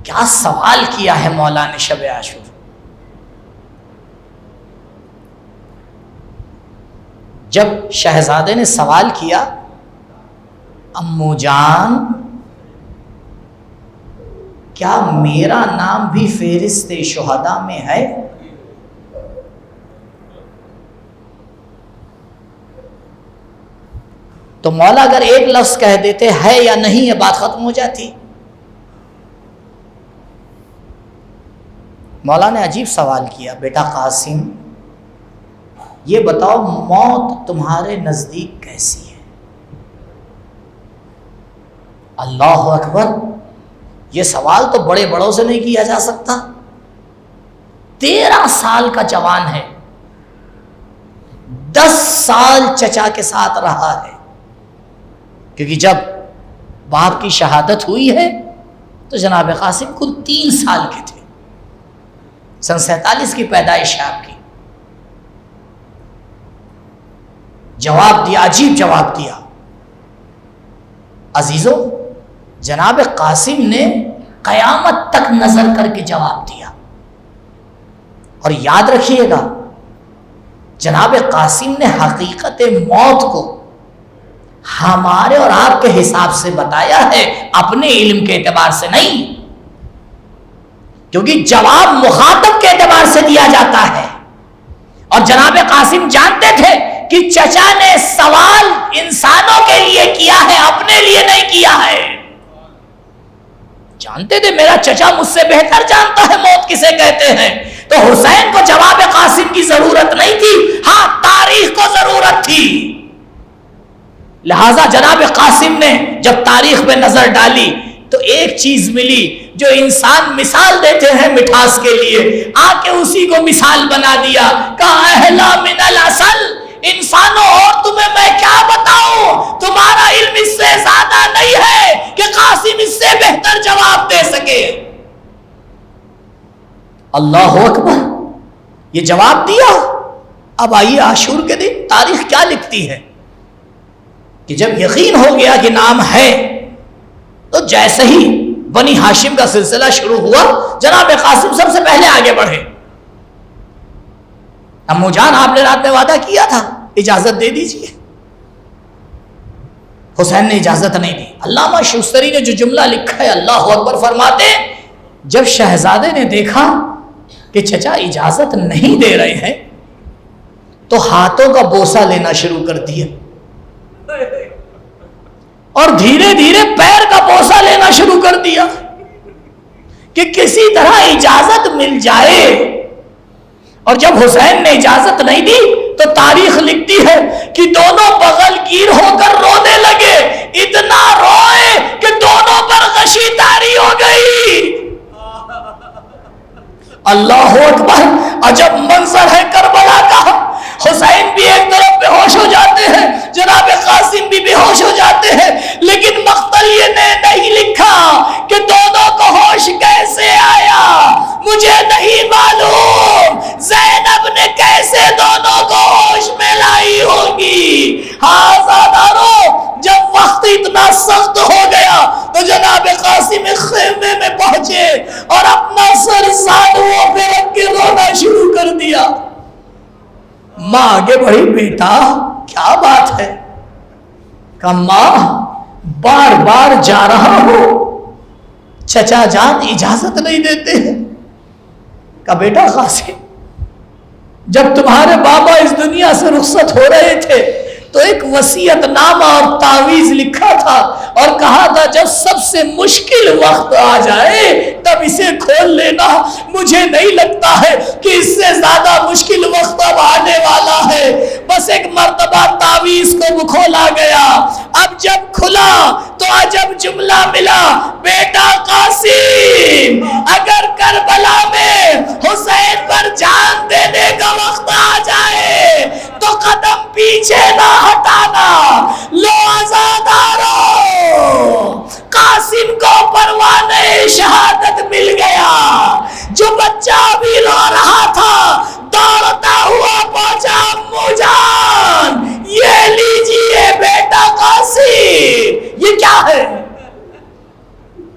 کیا سوال کیا ہے مولا نے شب عاشور. جب شہزادے نے سوال کیا امو جان کیا میرا نام بھی فہرست شہداء میں ہے؟ تو مولا اگر ایک لفظ کہہ دیتے ہے یا نہیں یہ بات ختم ہو جاتی. مولا نے عجیب سوال کیا بیٹا قاسم یہ بتاؤ موت تمہارے نزدیک کیسی ہے؟ اللہ اکبر، یہ سوال تو بڑے بڑوں سے نہیں کیا جا سکتا. 13 سال کا جوان ہے، 10 سال چچا کے ساتھ رہا ہے، کیونکہ جب باپ کی شہادت ہوئی ہے تو جناب قاسم کل 3 سال کے تھے. سن 47 کی پیدائش ہے آپ کی. جواب دیا، عجیب جواب دیا. عزیزوں جناب قاسم نے قیامت تک نظر کر کے جواب دیا. اور یاد رکھیے گا جناب قاسم نے حقیقت موت کو ہمارے اور آپ کے حساب سے بتایا ہے، اپنے علم کے اعتبار سے نہیں، کیونکہ جواب مخاطب کے اعتبار سے دیا جاتا ہے. اور جناب قاسم جانتے تھے کہ چچا نے سوال انسانوں کے لیے کیا ہے، اپنے لیے نہیں کیا ہے. جانتے تھے میرا چچا مجھ سے بہتر جانتا ہے موت کسے کہتے ہیں. تو حسین کو جواب قاسم کی ضرورت نہیں تھی، ہاں تاریخ کو ضرورت تھی. لہذا جناب قاسم نے جب تاریخ پہ نظر ڈالی تو ایک چیز ملی جو انسان مثال دیتے ہیں مٹھاس کے لیے، آ کے اسی کو مثال بنا دیا. کہا اہلا من الاصل، انسانوں اور تمہیں میں کیا بتاؤں، تمہارا علم اس سے زیادہ نہیں ہے کہ قاسم اس سے بہتر جواب دے سکے. اللہ اکبر، یہ جواب دیا. اب آئیے عاشور کے دن تاریخ کیا لکھتی ہے کہ جب یقین ہو گیا کہ نام ہے تو جیسے ہی بنی ہاشم کا سلسلہ شروع ہوا جناب قاسم سب سے پہلے آگے بڑھے. امو جان آپ نے رات میں وعدہ کیا تھا اجازت دے دیجیے. حسین نے اجازت نہیں دی. علامہ شوستری نے جو جملہ لکھا ہے اللہ اکبر فرماتے جب شہزادے نے دیکھا کہ چچا اجازت نہیں دے رہے ہیں تو ہاتھوں کا بوسہ لینا شروع کر دیا اور دھیرے دھیرے پیر کا بوسہ لینا شروع کر دیا کہ کسی طرح اجازت مل جائے. اور جب حسین نے اجازت نہیں دی تو تاریخ لکھتی ہے کہ دونوں بغل گیر ہو کر رونے لگے، اتنا روئے کہ دونوں پر غشی طاری ہو گئی. اللہ اکبر، عجب منظر ہے کربلا کا. حسین بھی ایک طرف بے ہوش ہو جاتے ہیں، جناب قاسم بھی بے ہوش ہو جاتے ہیں، لیکن مقتل یہ نہیں لکھا کہ دونوں کو ہوش کیسے آیا مجھے نہیں معلوم. زینب نے کیسے دونوں کو ہوش میں لائی ہوگی. ہاں زادارو، جب وقت اتنا سخت ہو گیا تو جناب قاسم خیمے میں پہنچے اور اپنا سر زانووں پہ رکھ کے رونا شروع کر دیا. ماں آگے بڑھی، بیٹا کیا بات ہے؟ کہا ماں بار بار جا رہا ہوں، چچا جان اجازت نہیں دیتے ہیں. کہا بیٹا قاسم جب تمہارے بابا اس دنیا سے رخصت ہو رہے تھے تو ایک وصیت نامہ اور تعویذ لکھا تھا اور کہا تھا جب سب سے مشکل وقت آ جائے تب اسے کھول لینا. مجھے نہیں لگتا ہے کہ اس سے زیادہ مشکل وقت اب آنے والا ہے. بس ایک مرتبہ تعویذ کو کھولا گیا. اب جب کھلا تو عجب جملہ ملا، بیٹا قاسم اگر کربلا میں حسین پر جان دینے کا وقت آ جائے تو قدم پیچھے نہ ہٹانا. لو آزادارو، قاسم کو پروانہ شہادت مل گیا. جو بچہ بھی رو رہا تھا دوڑتا ہوا پہنچا، امو جان یہ لیجیے بیٹا قاسم. یہ کیا ہے؟